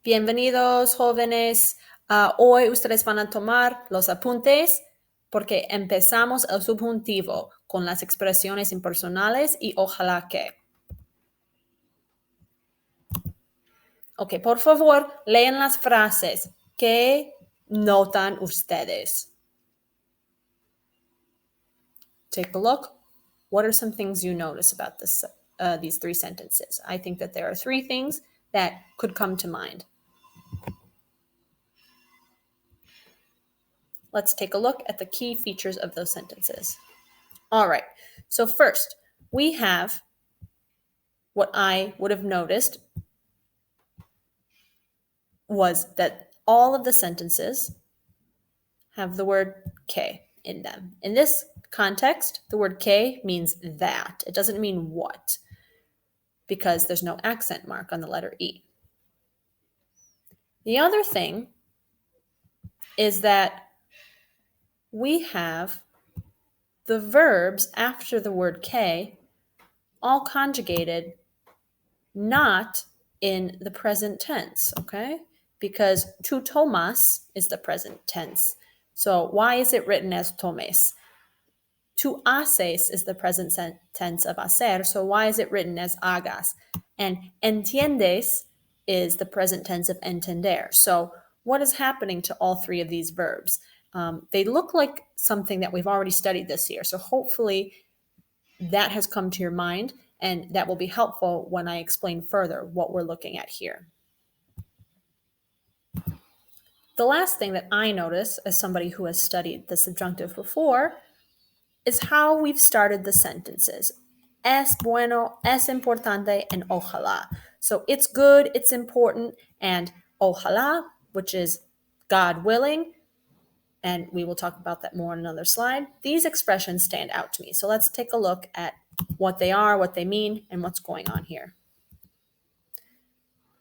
Bienvenidos, jóvenes. Hoy ustedes van a tomar los apuntes porque empezamos el subjuntivo con las expresiones impersonales y ojalá que. Ok, por favor, lean las frases. ¿Qué notan ustedes? Take a look. What are some things you notice about these three sentences? I think that there are three things that could come to mind. Let's take a look at the key features of those sentences. All right, so first, we have what I would have noticed was that all of the sentences have the word que in them. In this context, the word que means that. It doesn't mean what, because there's no accent mark on the letter E. The other thing is that we have the verbs after the word que all conjugated not in the present tense, okay? Because tu tomas is the present tense. So why is it written as tomes? Tu haces is the present tense of hacer, so why is it written as hagas? And entiendes is the present tense of entender. So what is happening to all three of these verbs? They look like something that we've already studied this year, so hopefully that has come to your mind, and that will be helpful when I explain further what we're looking at here. The last thing that I notice as somebody who has studied the subjunctive before is how we've started the sentences. Es bueno, es importante, and ojalá. So it's good, it's important, and ojalá, which is God willing, and we will talk about that more on another slide. These expressions stand out to me. So let's take a look at what they are, what they mean, and what's going on here.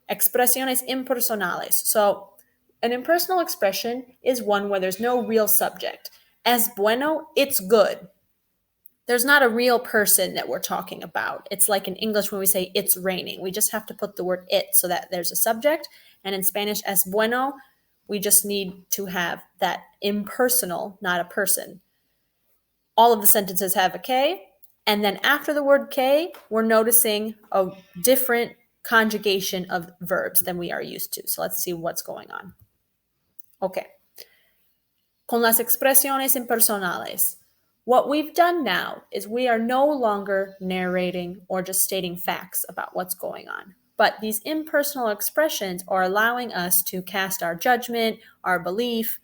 Expresiones impersonales. So an impersonal expression is one where there's no real subject. Es bueno, it's good. There's not a real person that we're talking about. It's like in English when we say it's raining. We just have to put the word it so that there's a subject. And in Spanish, es bueno, we just need to have that impersonal, not a person. All of the sentences have a que, and then after the word que, we're noticing a different conjugation of verbs than we are used to. So let's see what's going on. Okay. Con las expresiones impersonales. What we've done now is we are no longer narrating or just stating facts about what's going on. But these impersonal expressions are allowing us to cast our judgment, our belief,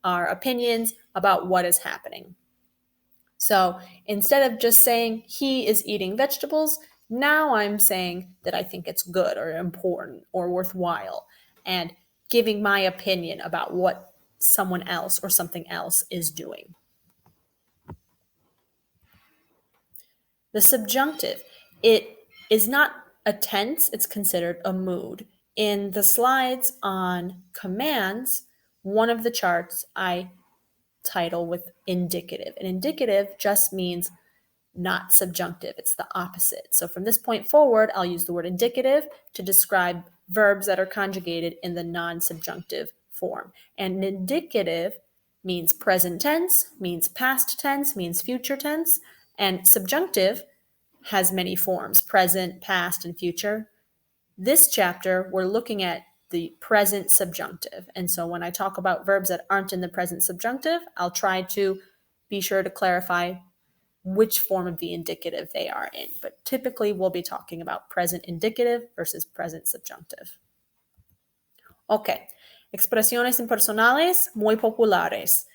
our opinions about what is happening. So instead of just saying he is eating vegetables, now I'm saying that I think it's good or important or worthwhile and giving my opinion about what someone else or something else is doing. The subjunctive, it is not a tense, it's considered a mood. In the slides on commands, one of the charts I title with indicative. And indicative just means not subjunctive. It's the opposite. So from this point forward, I'll use the word indicative to describe verbs that are conjugated in the non-subjunctive form. And indicative means present tense, means past tense, means future tense. And subjunctive has many forms, present, past, and future. This chapter, we're looking at the present subjunctive. And so when I talk about verbs that aren't in the present subjunctive, I'll try to be sure to clarify which form of the indicative they are in. But typically, we'll be talking about present indicative versus present subjunctive. Okay, expresiones impersonales muy populares.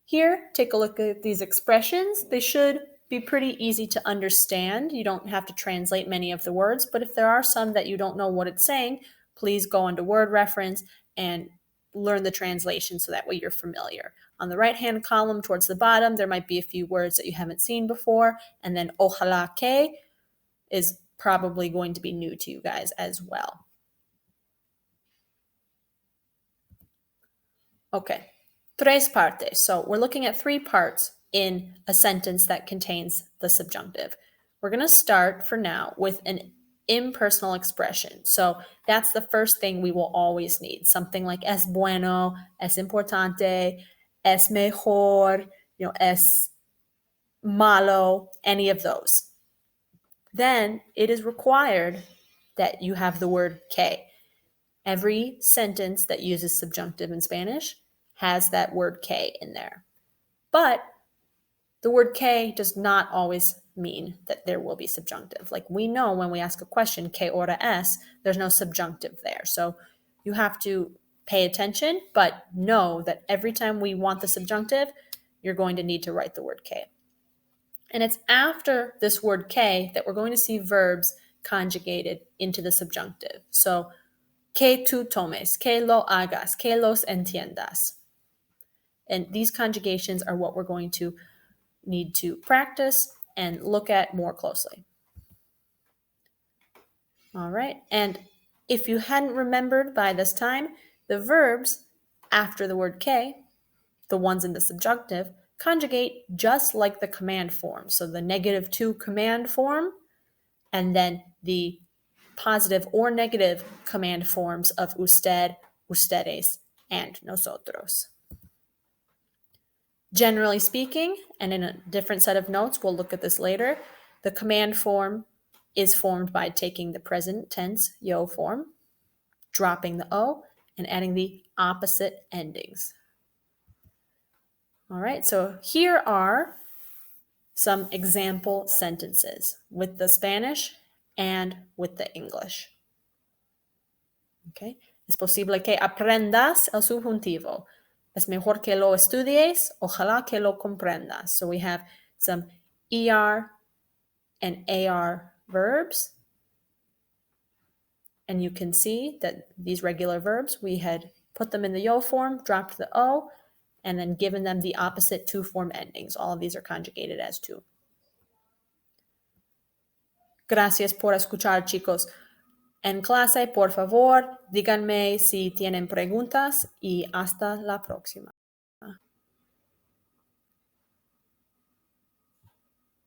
Here, take a look at these expressions. They should be pretty easy to understand. You don't have to translate many of the words, but if there are some that you don't know what it's saying, please go into word reference and learn the translation so that way you're familiar. On the right-hand column towards the bottom, there might be a few words that you haven't seen before, and then ojalá que is probably going to be new to you guys as well. Okay, tres partes. So we're looking at three parts in a sentence that contains the subjunctive. We're going to start for now with an impersonal expression. So that's the first thing we will always need. Something like es bueno, es importante, es mejor, es malo, any of those. Then it is required that you have the word que. Every sentence that uses subjunctive in Spanish has that word que in there. But the word que does not always mean that there will be subjunctive. Like we know when we ask a question, que hora es, there's no subjunctive there. So you have to pay attention, but know that every time we want the subjunctive, you're going to need to write the word que. And it's after this word que that we're going to see verbs conjugated into the subjunctive. So, que tú tomes, que lo hagas, que los entiendas. And these conjugations are what we're going to need to practice and look at more closely. All right, and if you hadn't remembered by this time, the verbs after the word que, the ones in the subjunctive, conjugate just like the command form. So the -2 command form, and then the positive or negative command forms of usted, ustedes, and nosotros. Generally speaking, and in a different set of notes, we'll look at this later, the command form is formed by taking the present tense yo form, dropping the o, and adding the opposite endings. All right, so here are some example sentences with the Spanish and with the English. Okay, es posible que aprendas el subjuntivo. Es mejor que lo estudies, ojalá que lo comprendas. So we have some ER and AR verbs. And you can see that these regular verbs, we had put them in the yo form, dropped the o, and then given them the opposite to form endings. All of these are conjugated as to. Gracias por escuchar, chicos. En clase, por favor, díganme si tienen preguntas y hasta la próxima.